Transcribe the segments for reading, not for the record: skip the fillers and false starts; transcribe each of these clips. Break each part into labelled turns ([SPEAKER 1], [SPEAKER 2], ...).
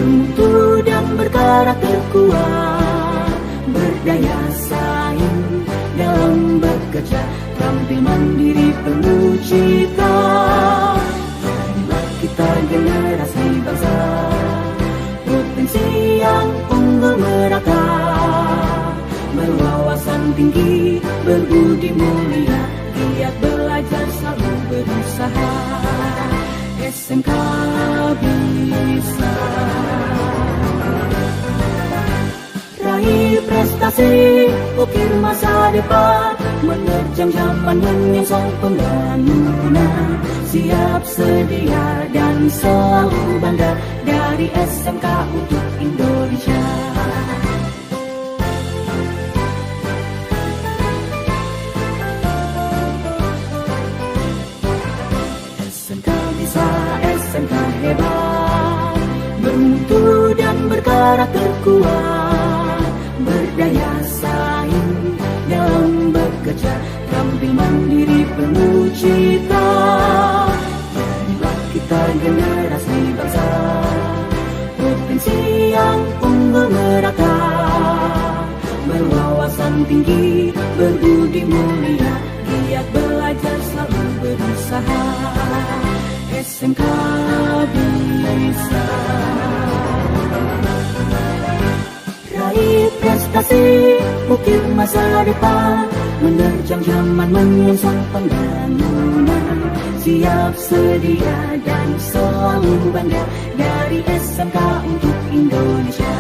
[SPEAKER 1] bermutu dan berkarakter kuat, berdaya saing dalam bekerja, tampil mandiri penuh cita. Jadilah kita generasi bangsa, potensi yang unggul merata, berwawasan tinggi, berbudi mulia, giat belajar selalu berusaha. SMK bisa raih prestasi, ukir masa depan, menerjang zaman menyongsong pembangunan. Siap sedia dan selalu bangga, dari SMK untuk Indonesia. SMK bisa, SMK hebat, bermutu dan berkarakter kuat, berdaya saing dalam bekerja, tampil mandiri penuh cita. Jadilah kita generasi bangsa, potensi yang unggul merata, berwawasan tinggi, berbudi mulia, giat belajar selalu berusaha. SMK bisa raih prestasi, ukir masa depan, menerjang zaman menyongsong pembangunan. Siap sedia dan selalu bangga, dari SMK untuk Indonesia.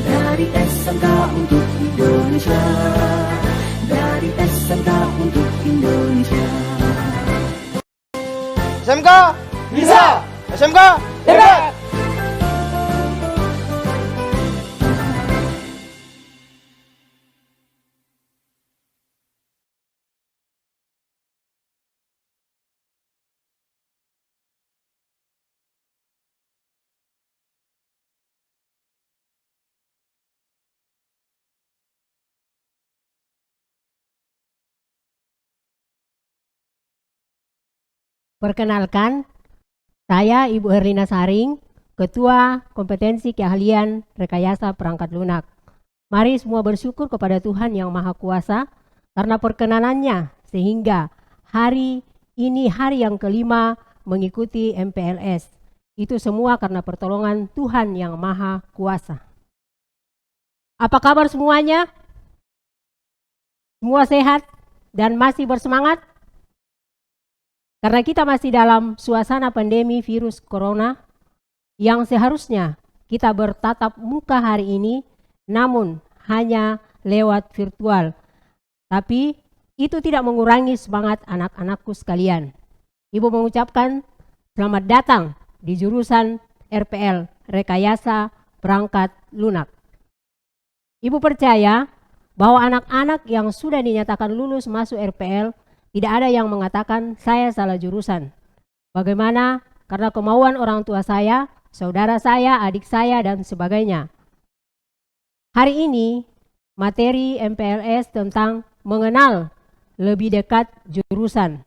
[SPEAKER 1] Dari SMK untuk Indonesia. Dari SMK untuk Indonesia.
[SPEAKER 2] SMK bisa, SMK hebat.
[SPEAKER 3] Perkenalkan, saya Ibu Herlina Saring, Ketua Kompetensi Keahlian Rekayasa Perangkat Lunak. Mari semua bersyukur kepada Tuhan Yang Maha Kuasa karena perkenanannya sehingga hari ini hari yang kelima mengikuti MPLS. Itu semua karena pertolongan Tuhan Yang Maha Kuasa. Apa kabar semuanya? Semua sehat dan masih bersemangat? Karena kita masih dalam suasana pandemi virus corona yang seharusnya kita bertatap muka hari ini, namun hanya lewat virtual. Tapi itu tidak mengurangi semangat anak-anakku sekalian. Ibu mengucapkan selamat datang di jurusan RPL, Rekayasa Perangkat Lunak. Ibu percaya bahwa anak-anak yang sudah dinyatakan lulus masuk RPL tidak ada yang mengatakan saya salah jurusan. Bagaimana? Karena kemauan orang tua saya, saudara saya, adik saya, dan sebagainya. Hari ini materi MPLS tentang mengenal lebih dekat jurusan.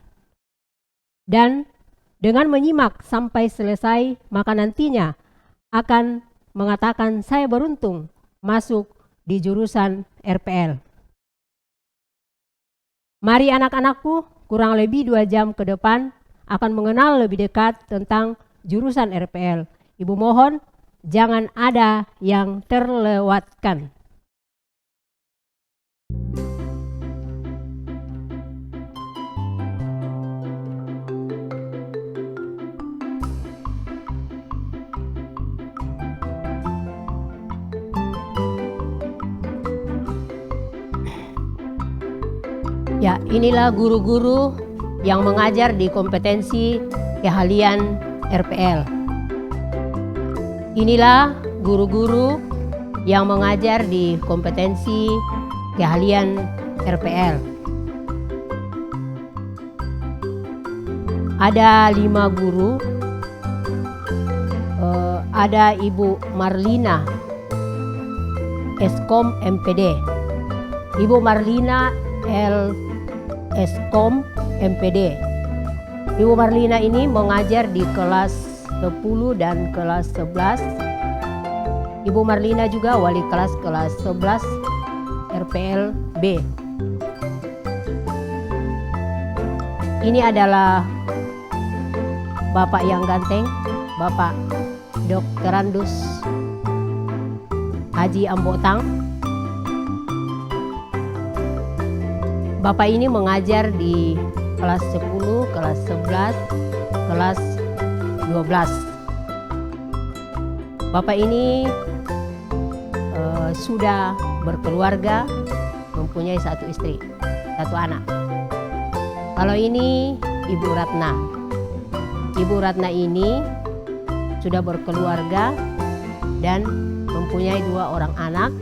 [SPEAKER 3] Dan dengan menyimak sampai selesai, maka nantinya akan mengatakan saya beruntung masuk di jurusan RPL. Mari anak-anakku, kurang lebih 2 jam ke depan akan mengenal lebih dekat tentang jurusan RPL. Ibu mohon jangan ada yang terlewatkan. Ya, inilah guru-guru yang mengajar di kompetensi keahlian RPL. Inilah guru-guru yang mengajar di kompetensi keahlian RPL. Ada 5 guru, ada Ibu Marlina, Eskom MPD, Ibu Marlina L. Eskom MPD. Ibu Marlina ini mengajar di kelas 10 dan kelas 11 Ibu Marlina juga wali kelas 11 RPL B. Ini adalah Bapak yang ganteng, Bapak Dr. Randus Haji Ambotang. Bapak ini mengajar di kelas 10, kelas 11, kelas 12. Bapak ini sudah berkeluarga, mempunyai 1 istri, 1 anak. Kalau ini Ibu Ratna. Ibu Ratna ini sudah berkeluarga dan mempunyai 2 orang anak.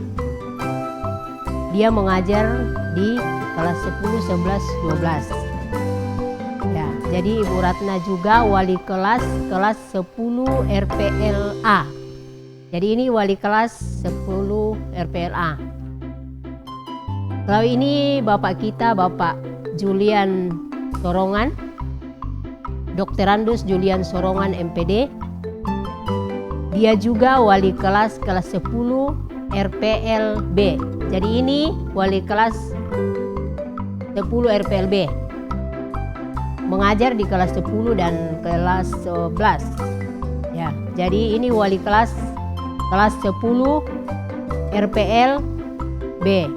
[SPEAKER 3] Dia mengajar di kelas 10, 11, 12. Ya, jadi Ibu Ratna juga wali kelas 10 RPLA. Jadi ini wali kelas 10 RPLA. Kalau ini Bapak kita, Bapak Julian Sorongan, Dr. Randus Julian Sorongan MPD. Dia juga wali kelas 10 RPLB. Jadi ini wali kelas 10 RPLB. Mengajar di kelas 10 dan kelas 11. Ya, jadi ini wali kelas 10 RPL B.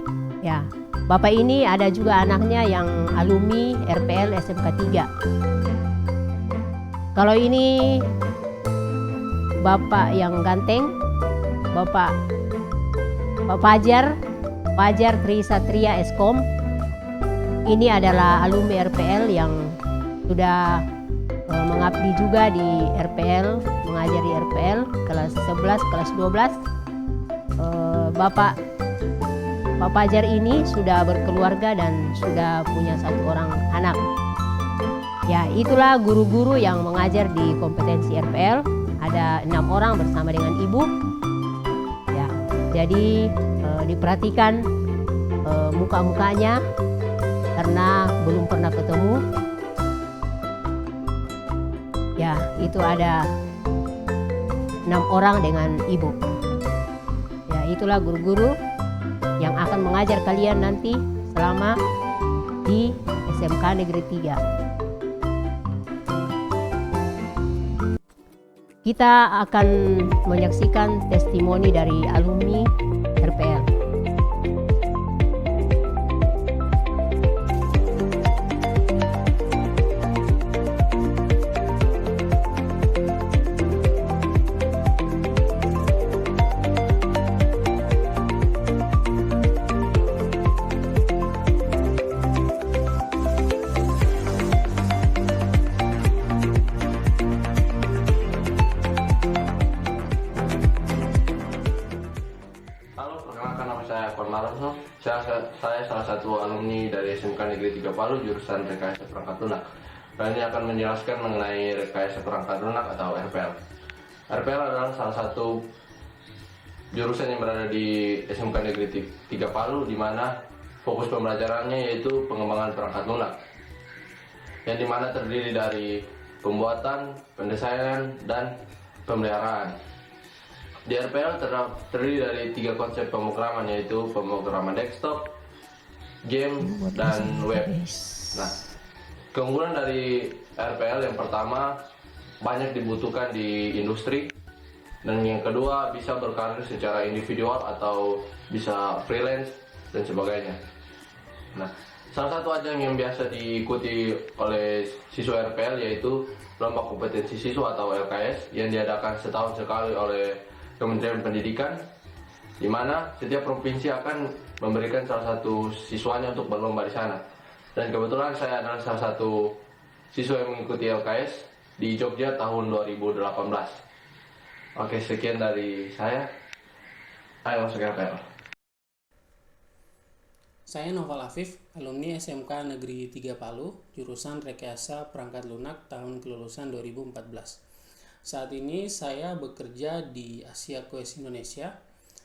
[SPEAKER 3] Ya, Bapak ini ada juga anaknya yang alumni RPL SMK 3. Kalau ini Bapak yang ganteng, Bapak Fajar Trisatria Eskom. Ini adalah alumni RPL yang sudah mengabdi juga di RPL, mengajar di RPL kelas 11, kelas 12. Bapak Fajar ini sudah berkeluarga dan sudah punya 1 orang anak. Ya, itulah guru-guru yang mengajar di kompetensi RPL. Ada 6 orang bersama dengan ibu. Ya, jadi diperhatikan muka-mukanya karena belum pernah ketemu. Ya, itu ada 6 orang dengan ibu. Ya, itulah guru-guru yang akan mengajar kalian nanti selama di SMK Negeri 3. Kita akan menyaksikan testimoni dari alumni RPL.
[SPEAKER 4] Saya salah satu alumni dari SMK Negeri 3 Palu jurusan Rekayasa Perangkat Lunak. Dan ini akan menjelaskan mengenai Rekayasa Perangkat Lunak atau RPL. RPL adalah salah satu jurusan yang berada di SMK Negeri 3 Palu, di mana fokus pembelajarannya yaitu pengembangan perangkat lunak, yang dimana terdiri dari pembuatan, pendesainan, dan pemeliharaan. Di RPL terdiri dari 3 konsep pemrograman, yaitu pemrograman desktop, game, dan web. Nah, keunggulan dari RPL yang pertama, banyak dibutuhkan di industri, dan yang kedua bisa berkarir secara individual atau bisa freelance dan sebagainya. Nah, salah satu ajang yang biasa diikuti oleh siswa RPL yaitu Lomba Kompetensi Siswa atau LKS yang diadakan setahun sekali oleh Kementerian Pendidikan, di mana setiap provinsi akan memberikan salah satu siswanya untuk berlomba di sana. Dan kebetulan saya adalah salah satu siswa yang mengikuti LKS di Jogja tahun 2018. Oke, sekian dari saya. Ayo masuk RPL.
[SPEAKER 5] Saya Noval Afif, alumni SMK Negeri 3 Palu, jurusan Rekayasa Perangkat Lunak tahun kelulusan 2014. Saat ini saya bekerja di Asia Quest Indonesia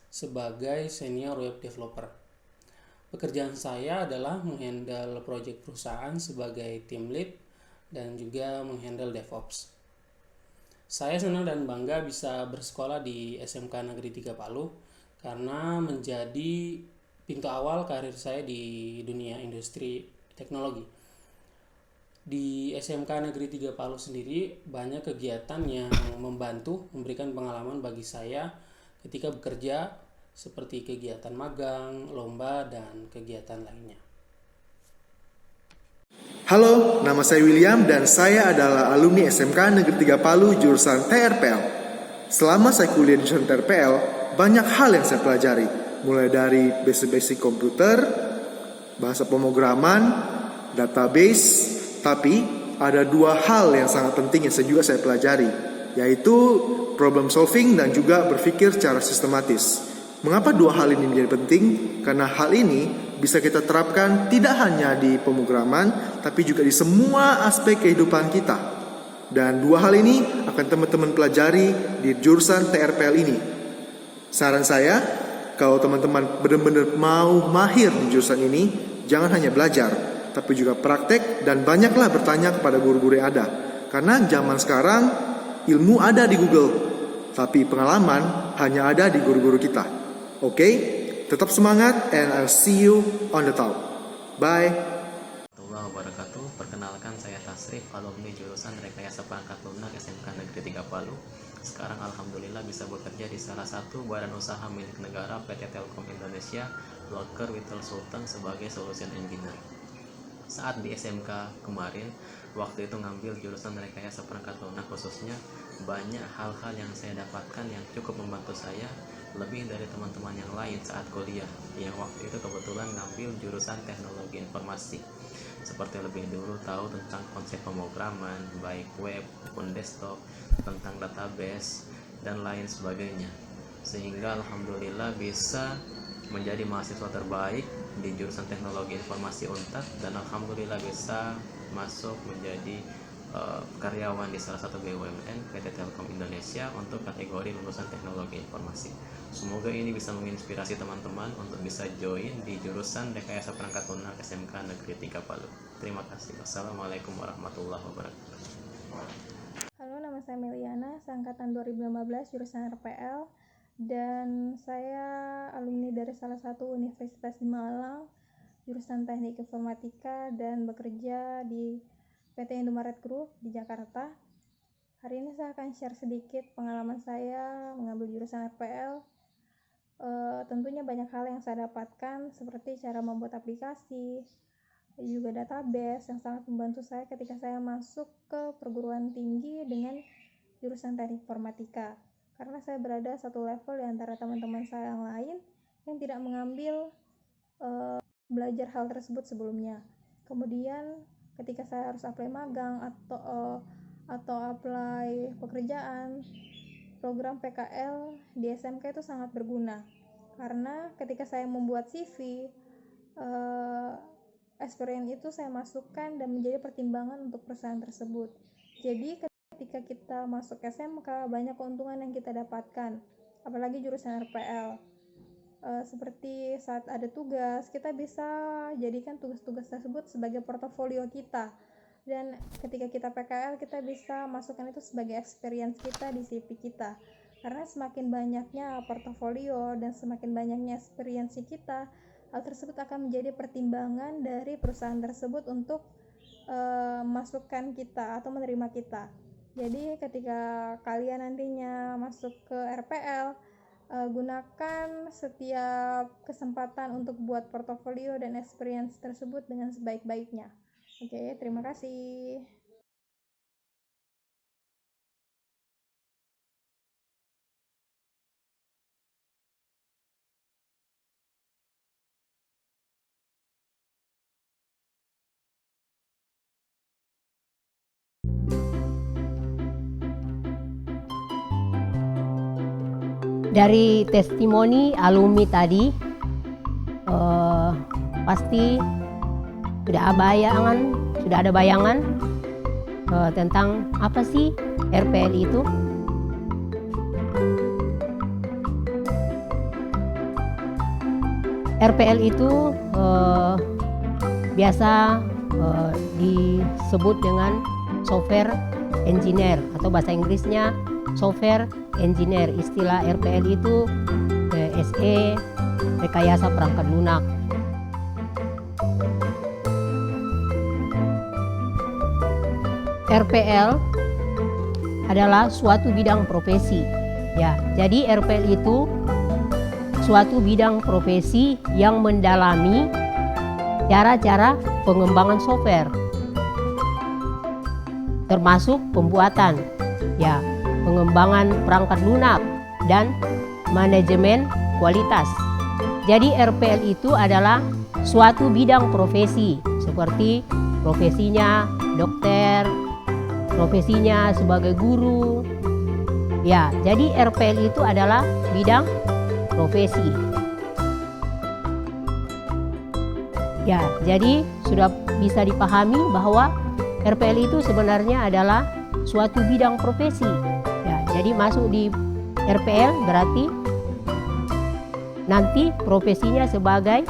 [SPEAKER 5] sebagai senior web developer. Pekerjaan saya adalah menghandle proyek perusahaan sebagai team lead dan juga menghandle DevOps. Saya senang dan bangga bisa bersekolah di SMK Negeri 3 Palu karena menjadi pintu awal karir saya di dunia industri teknologi. Di SMK Negeri 3 Palu sendiri banyak kegiatan yang membantu memberikan pengalaman bagi saya ketika bekerja, seperti kegiatan magang, lomba, dan kegiatan lainnya.
[SPEAKER 2] Halo, nama saya William dan saya adalah alumni SMK Negeri 3 Palu jurusan TRPL. Selama saya kuliah di jurusan TRPL, banyak hal yang saya pelajari, mulai dari basic-basic komputer, bahasa pemrograman, database, tapi ada dua hal yang sangat penting yang saya pelajari, yaitu problem solving dan juga berpikir secara sistematis. Mengapa dua hal ini menjadi penting? Karena hal ini bisa kita terapkan tidak hanya di pemrograman, tapi juga di semua aspek kehidupan kita. Dan dua hal ini akan teman-teman pelajari di jurusan TRPL ini. Saran saya, kalau teman-teman benar-benar mau mahir di jurusan ini, jangan hanya belajar, tapi juga praktek dan banyaklah bertanya kepada guru-guru yang ada. Karena zaman sekarang ilmu ada di Google, tapi pengalaman hanya ada di guru-guru kita. Oke, tetap semangat and I'll see you on the top. Bye.
[SPEAKER 6] Warahmatullahi wabarakatuh. Perkenalkan, saya Tasrif, alumni jurusan Rekayasa Perangkat Lunak SMK Negeri 3 Palu. Sekarang alhamdulillah bisa bekerja di salah satu badan usaha milik negara PT Telkom Indonesia, Loker Whittle Sultan sebagai solution engineer. Saat di SMK kemarin, waktu itu ngambil jurusan Rekayasa Perangkat Lunak khususnya, banyak hal-hal yang saya dapatkan yang cukup membantu saya lebih dari teman-teman yang lain saat kuliah yang waktu itu kebetulan ngambil jurusan teknologi informasi, seperti lebih dulu tahu tentang konsep pemrograman baik web maupun desktop, tentang database dan lain sebagainya, sehingga alhamdulillah bisa menjadi mahasiswa terbaik di jurusan teknologi informasi UNTAD dan alhamdulillah bisa masuk menjadi karyawan di salah satu BUMN PT Telkom Indonesia untuk kategori lulusan teknologi informasi. Semoga ini bisa menginspirasi teman-teman untuk bisa join di jurusan Rekayasa Perangkat Lunak SMK Negeri 3 Palu. Terima kasih. Wassalamualaikum warahmatullahi wabarakatuh.
[SPEAKER 7] Halo, nama saya Meliana, seangkatan 2015 jurusan RPL, dan saya alumni dari salah satu universitas di Malang, jurusan Teknik Informatika, dan bekerja di PT Indomaret Group di Jakarta. Hari ini saya akan share sedikit pengalaman saya mengambil jurusan RPL. Tentunya banyak hal yang saya dapatkan, seperti cara membuat aplikasi, juga database yang sangat membantu saya ketika saya masuk ke perguruan tinggi dengan jurusan Teknik Informatika. Karena saya berada satu level di antara teman-teman saya yang lain yang tidak mengambil belajar hal tersebut sebelumnya. Kemudian ketika saya harus apply magang atau apply pekerjaan, program PKL di SMK itu sangat berguna, karena ketika saya membuat CV, experience itu saya masukkan dan menjadi pertimbangan untuk perusahaan tersebut. Jadi ketika kita masuk SMK, banyak keuntungan yang kita dapatkan, apalagi jurusan RPL. Seperti saat ada tugas, kita bisa jadikan tugas-tugas tersebut sebagai portofolio kita, dan ketika kita PKL, kita bisa masukkan itu sebagai experience kita di CV kita. Karena semakin banyaknya portofolio dan semakin banyaknya experience kita, hal tersebut akan menjadi pertimbangan dari perusahaan tersebut untuk masukkan kita atau menerima kita. Jadi ketika kalian nantinya masuk ke RPL, gunakan setiap kesempatan untuk buat portofolio dan experience tersebut dengan sebaik-baiknya. Oke, terima kasih.
[SPEAKER 3] Dari testimoni alumni tadi, pasti sudah ada bayangan tentang apa sih RPL itu. RPL itu biasa disebut dengan software engineer atau bahasa Inggrisnya software engineer. Istilah RPL itu SE rekayasa perangkat lunak. RPL adalah suatu bidang profesi. Ya, jadi RPL itu suatu bidang profesi yang mendalami cara-cara pengembangan software, termasuk pembuatan, ya, pengembangan perangkat lunak dan manajemen kualitas. Jadi RPL itu adalah suatu bidang profesi seperti profesinya dokter, profesinya sebagai guru. Ya, jadi RPL itu adalah bidang profesi. Ya, jadi sudah bisa dipahami bahwa RPL itu sebenarnya adalah suatu bidang profesi. Ya, jadi masuk di RPL berarti nanti profesinya sebagai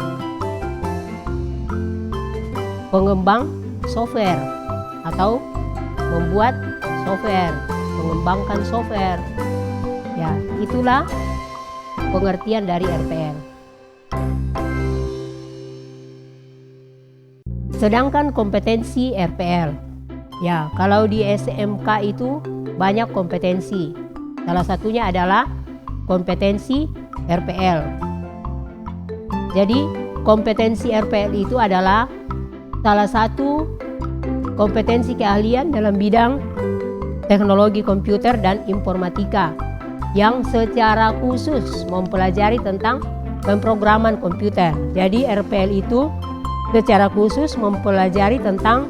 [SPEAKER 3] pengembang software atau membuat software, mengembangkan software. Ya, itulah pengertian dari RPL. Sedangkan kompetensi RPL, ya, kalau di SMK itu banyak kompetensi. Salah satunya adalah kompetensi RPL. Jadi kompetensi RPL itu adalah salah satu kompetensi keahlian dalam bidang teknologi komputer dan informatika yang secara khusus mempelajari tentang pemrograman komputer. Jadi RPL itu secara khusus mempelajari tentang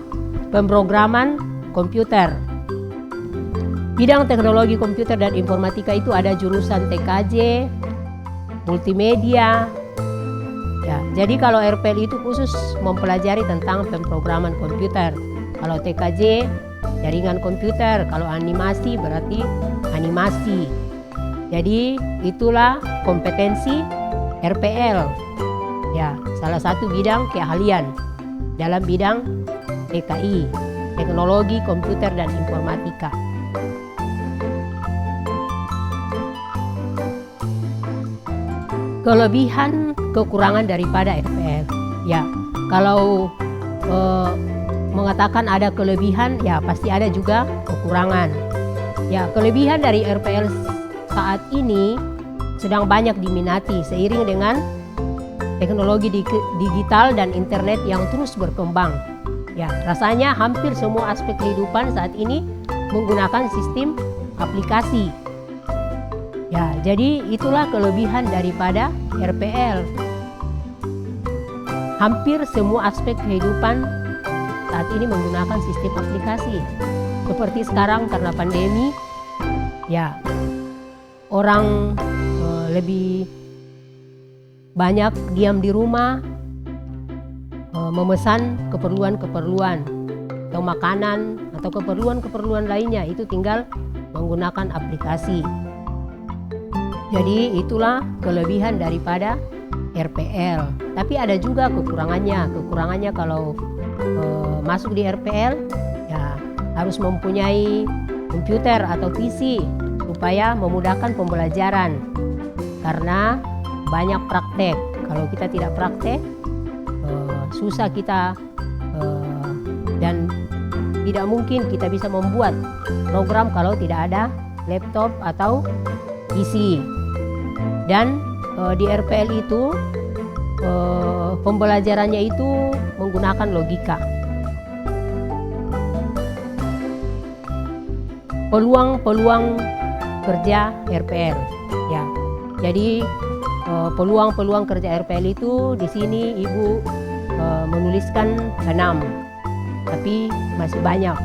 [SPEAKER 3] pemrograman komputer. Bidang teknologi komputer dan informatika itu ada jurusan TKJ, multimedia. Ya, jadi kalau RPL itu khusus mempelajari tentang pemrograman komputer. Kalau TKJ, jaringan komputer. Kalau animasi berarti animasi. Jadi itulah kompetensi RPL. Ya, salah satu bidang keahlian dalam bidang TKI, teknologi komputer dan informatika. Kelebihan kekurangan daripada RPL. Ya, kalau mengatakan ada kelebihan, ya pasti ada juga kekurangan. Ya, kelebihan dari RPL saat ini sedang banyak diminati seiring dengan teknologi digital dan internet yang terus berkembang. Ya, rasanya hampir semua aspek kehidupan saat ini menggunakan sistem aplikasi. Ya, jadi itulah kelebihan daripada RPL. Hampir semua aspek kehidupan saat ini menggunakan sistem aplikasi. Seperti sekarang karena pandemi, ya, orang lebih banyak diam di rumah, memesan keperluan-keperluan atau makanan atau keperluan-keperluan lainnya, itu tinggal menggunakan aplikasi. Jadi itulah kelebihan daripada RPL. Tapi ada juga kekurangannya. Kekurangannya kalau masuk di RPL, ya harus mempunyai komputer atau PC supaya memudahkan pembelajaran. Karena banyak praktek. Kalau kita tidak praktek, susah kita dan tidak mungkin kita bisa membuat program kalau tidak ada laptop atau PC. Dan di RPL itu pembelajarannya itu menggunakan logika. Peluang-peluang kerja RPL, ya. Jadi peluang-peluang kerja RPL itu di sini Ibu menuliskan 6, tapi masih banyak.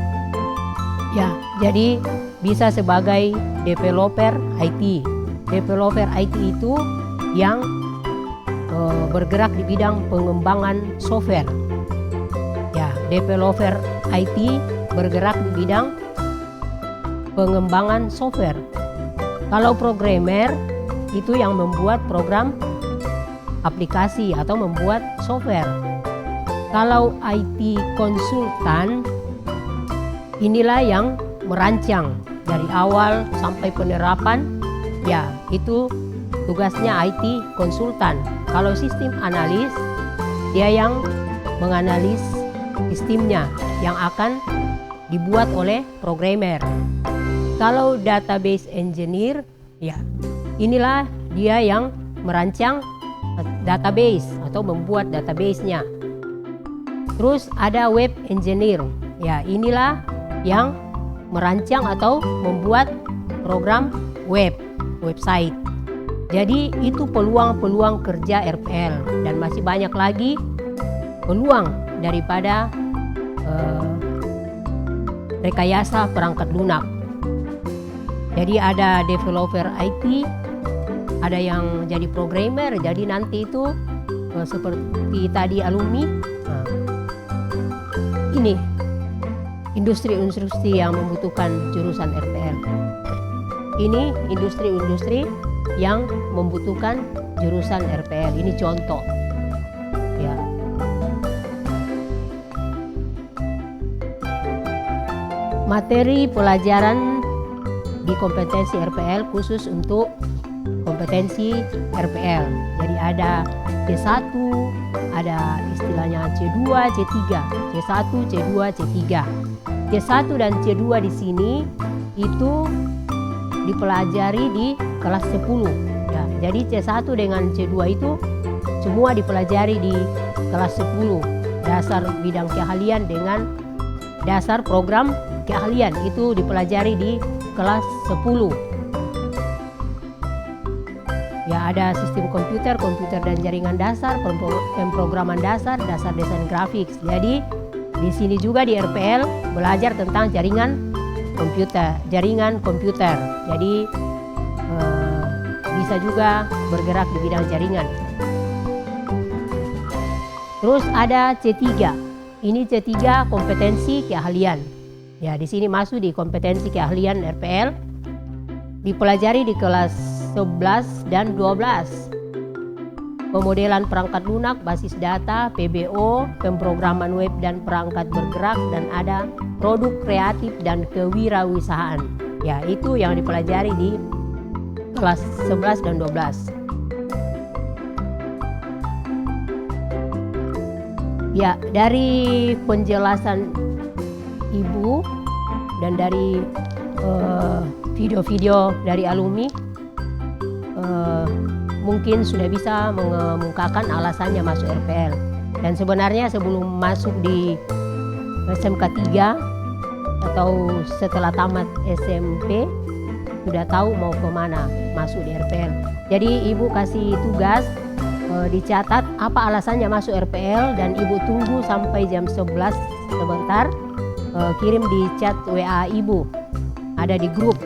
[SPEAKER 3] Ya, jadi bisa sebagai developer IT. Developer IT itu yang bergerak di bidang pengembangan software. Ya, developer IT bergerak di bidang pengembangan software. Kalau programmer itu yang membuat program aplikasi atau membuat software. Kalau IT konsultan inilah yang merancang dari awal sampai penerapan, ya itu tugasnya IT konsultan. Kalau sistem analis, dia yang menganalis sistemnya yang akan dibuat oleh programmer. Kalau database engineer, ya inilah dia yang merancang database atau membuat database-nya. Terus ada web engineer, ya inilah yang merancang atau membuat program website. Jadi itu peluang-peluang kerja RPL, dan masih banyak lagi peluang daripada rekayasa perangkat lunak. Jadi ada developer IT, ada yang jadi programmer, jadi nanti itu seperti tadi alumni, ini industri-industri yang membutuhkan jurusan RPL. Ini industri-industri yang membutuhkan jurusan RPL. Ini contoh. Ya. Materi pelajaran di kompetensi RPL khusus untuk kompetensi RPL. Jadi ada C1, ada istilahnya C2, C3, C1, C2, C3. C1 dan C2 di sini itu dipelajari di kelas 10. Ya, jadi C1 dengan C2 itu semua dipelajari di kelas 10. Dasar bidang keahlian dengan dasar program keahlian itu dipelajari di kelas 10. Ya, ada sistem komputer dan jaringan dasar, pemrograman dasar desain grafik. Jadi di sini juga di RPL belajar tentang jaringan komputer. Jadi bisa juga bergerak di bidang jaringan. Terus ada C3. Ini C3 kompetensi keahlian. Ya, di sini masuk di kompetensi keahlian RPL. Dipelajari di kelas 11 dan 12. Pemodelan perangkat lunak, basis data, PBO, pemrograman web dan perangkat bergerak, dan ada produk kreatif dan kewirausahaan. Ya, itu yang dipelajari di kelas 11 dan 12. Ya, dari penjelasan Ibu dan dari video-video dari alumni, mungkin sudah bisa mengemukakan alasannya masuk RPL. Dan sebenarnya sebelum masuk di SMK 3 atau setelah tamat SMP sudah tahu mau kemana masuk di RPL. Jadi Ibu kasih tugas, dicatat apa alasannya masuk RPL, dan Ibu tunggu sampai jam 11 sebentar, kirim di chat WA Ibu, ada di grup.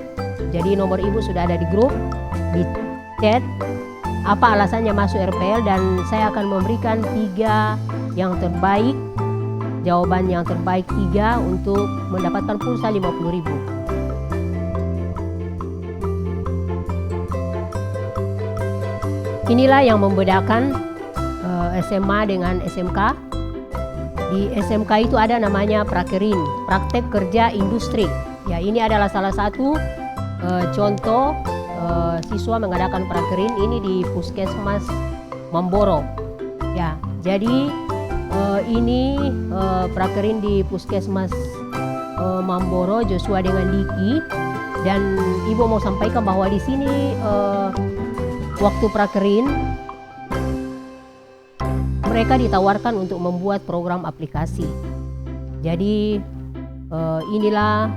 [SPEAKER 3] Jadi nomor Ibu sudah ada di grup, di chat apa alasannya masuk RPL, dan saya akan memberikan 3 yang terbaik, jawaban yang terbaik 3 untuk mendapatkan pulsa 50.000. Inilah yang membedakan SMA dengan SMK. Di SMK itu ada namanya prakerin, praktek kerja industri. Ya, ini adalah salah satu contoh siswa mengadakan prakerin ini di Puskesmas Mamboro. Ya, jadi ini prakerin di Puskesmas Mamboro Joshua dengan Diki, dan Ibu mau sampaikan bahwa di sini waktu prakerin mereka ditawarkan untuk membuat program aplikasi. Jadi inilah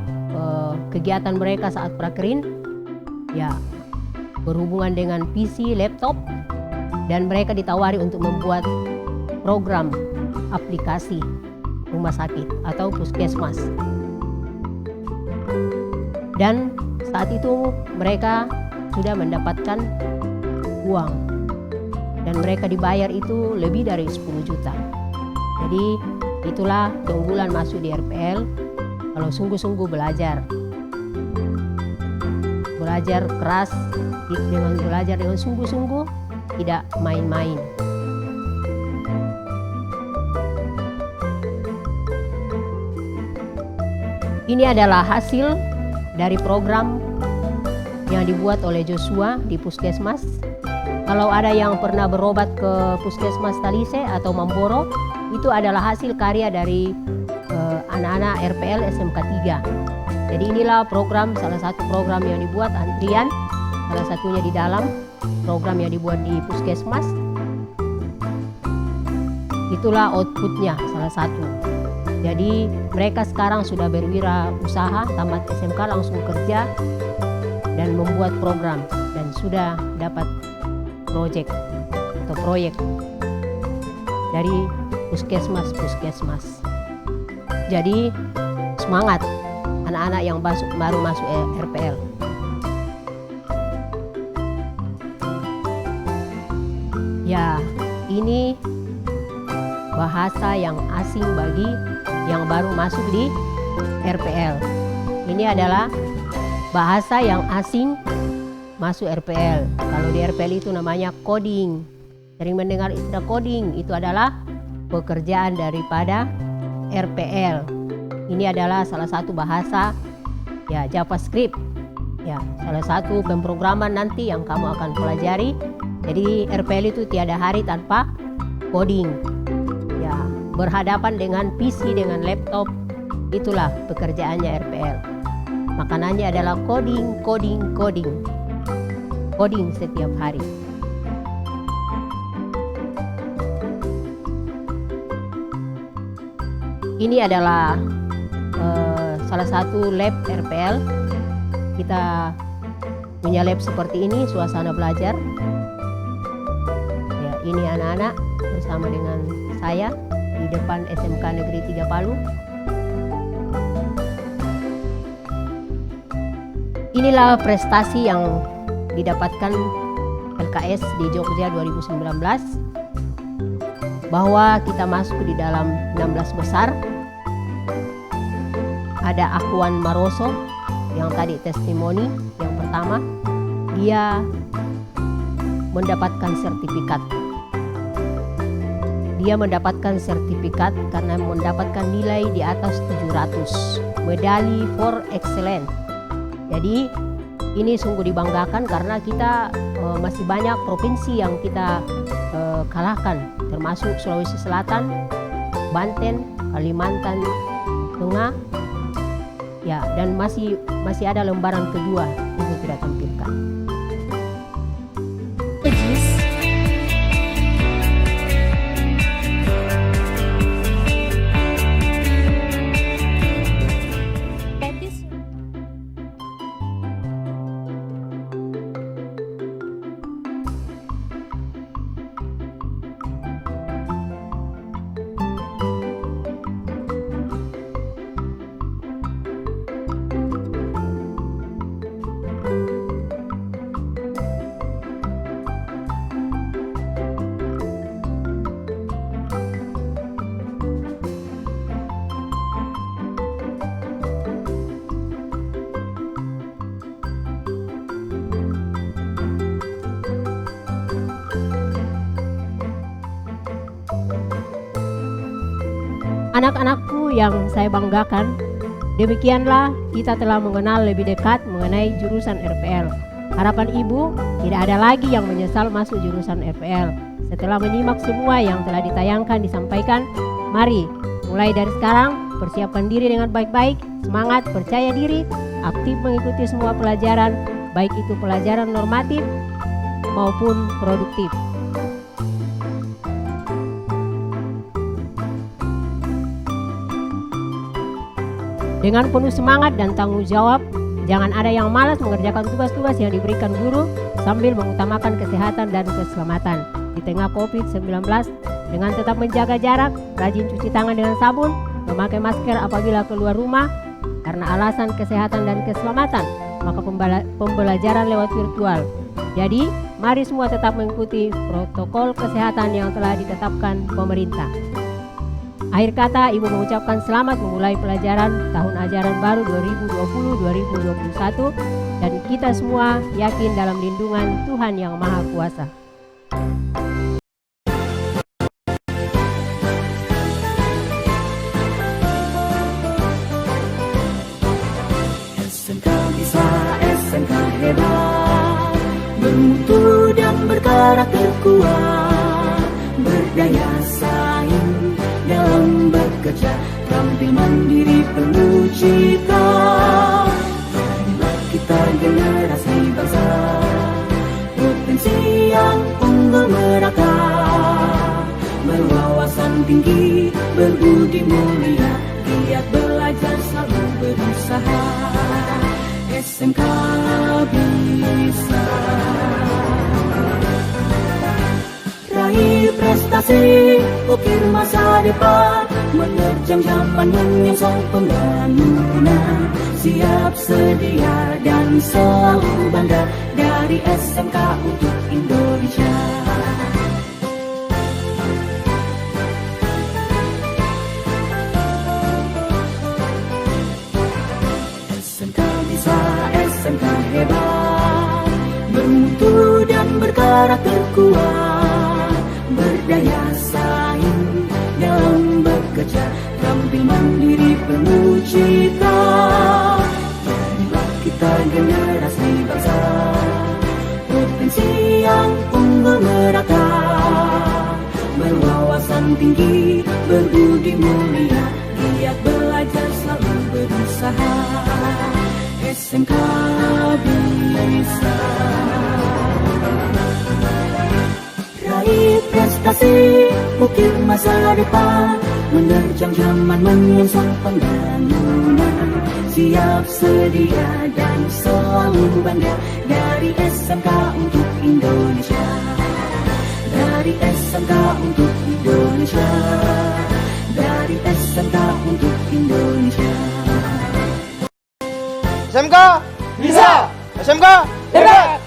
[SPEAKER 3] kegiatan mereka saat prakerin. Ya, berhubungan dengan PC, laptop, dan mereka ditawari untuk membuat program aplikasi rumah sakit atau puskesmas. Dan saat itu mereka sudah mendapatkan uang, dan mereka dibayar itu lebih dari 10 juta. Jadi itulah keunggulan masuk di RPL kalau sungguh-sungguh belajar keras, dengan belajar dengan sungguh-sungguh, tidak main-main. Ini adalah hasil dari program yang dibuat oleh Joshua di Puskesmas. Kalau ada yang pernah berobat ke Puskesmas Talise atau Mamboro, itu adalah hasil karya dari anak-anak RPL SMK 3. Jadi inilah program, salah satu program yang dibuat antrian, salah satunya di dalam program yang dibuat di Puskesmas. Itulah outputnya salah satu. Jadi mereka sekarang sudah berwirausaha, tamat SMK langsung kerja dan membuat program dan sudah dapat proyek dari puskesmas. Jadi semangat anak-anak yang baru masuk RPL. Ya, ini bahasa yang asing bagi yang baru masuk di RPL. Ini adalah bahasa yang asing masuk RPL. Kalau di RPL itu namanya coding. Sering mendengar istilah coding, itu adalah pekerjaan daripada RPL. Ini adalah salah satu bahasa ya JavaScript. Ya, salah satu pemrograman nanti yang kamu akan pelajari. Jadi RPL itu tiada hari tanpa coding. Ya, berhadapan dengan PC, dengan laptop, itulah pekerjaannya RPL. Makanannya adalah coding setiap hari. Ini adalah salah satu lab RPL. Kita punya lab seperti ini, suasana belajar. Ya, ini anak-anak bersama dengan saya di depan SMK Negeri 3 Palu. Inilah prestasi yang didapatkan LKS di Jogja 2019, bahwa kita masuk di dalam 16 besar. Ada Akuan Maroso yang tadi testimoni yang pertama, dia mendapatkan sertifikat. Dia mendapatkan sertifikat karena mendapatkan nilai di atas 700, medali for excellence. Jadi ini sungguh dibanggakan karena kita masih banyak provinsi yang kita kalahkan, termasuk Sulawesi Selatan, Banten, Kalimantan Tengah, ya, dan masih ada lembaran kedua itu tidak tampilkan. Anak-anakku yang saya banggakan, demikianlah kita telah mengenal lebih dekat mengenai jurusan RPL. Harapan Ibu tidak ada lagi yang menyesal masuk jurusan RPL. Setelah menyimak semua yang telah ditayangkan disampaikan, mari mulai dari sekarang persiapkan diri dengan baik-baik, semangat, percaya diri, aktif mengikuti semua pelajaran, baik itu pelajaran normatif maupun produktif. Dengan penuh semangat dan tanggung jawab, jangan ada yang malas mengerjakan tugas-tugas yang diberikan guru sambil mengutamakan kesehatan dan keselamatan. Di tengah COVID-19, dengan tetap menjaga jarak, rajin cuci tangan dengan sabun, memakai masker apabila keluar rumah, karena alasan kesehatan dan keselamatan, maka pembelajaran lewat virtual. Jadi, mari semua tetap mengikuti protokol kesehatan yang telah ditetapkan pemerintah. Akhir kata, Ibu mengucapkan selamat memulai pelajaran tahun ajaran baru 2020-2021 dan kita semua yakin dalam lindungan Tuhan Yang Maha Kuasa.
[SPEAKER 1] SMK bergerak terkuat, berdaya saing dalam bekerja, tampil mandiri penuh cita. Marilah kita generasi bangsa, potensi yang unggul merata, berwawasan tinggi, berbudi mulia, giat belajar selalu berusaha. SMK bisa raih prestasi, ukir masa depan, menerjang zaman menyongsong pembangunan. Siap sedia dan selalu bangga, dari SMK untuk Indonesia. SMK bisa, SMK hebat, bermutu dan berkarakter kuat, berdaya saing dalam bekerja, tampil mandiri penuh cita. Marilah kita generasi bangsa, potensi yang unggul merata, berwawasan tinggi, berbudi mulia, giat belajar selalu berusaha. SMK bisa raih prestasi, ukir masa depan, menerjang zaman menyongsong pembangunan. Siap sedia dan selalu bangga, dari SMK untuk Indonesia. Dari SMK untuk Indonesia. Dari SMK untuk Indonesia.
[SPEAKER 8] SMK bisa, SMK hebat.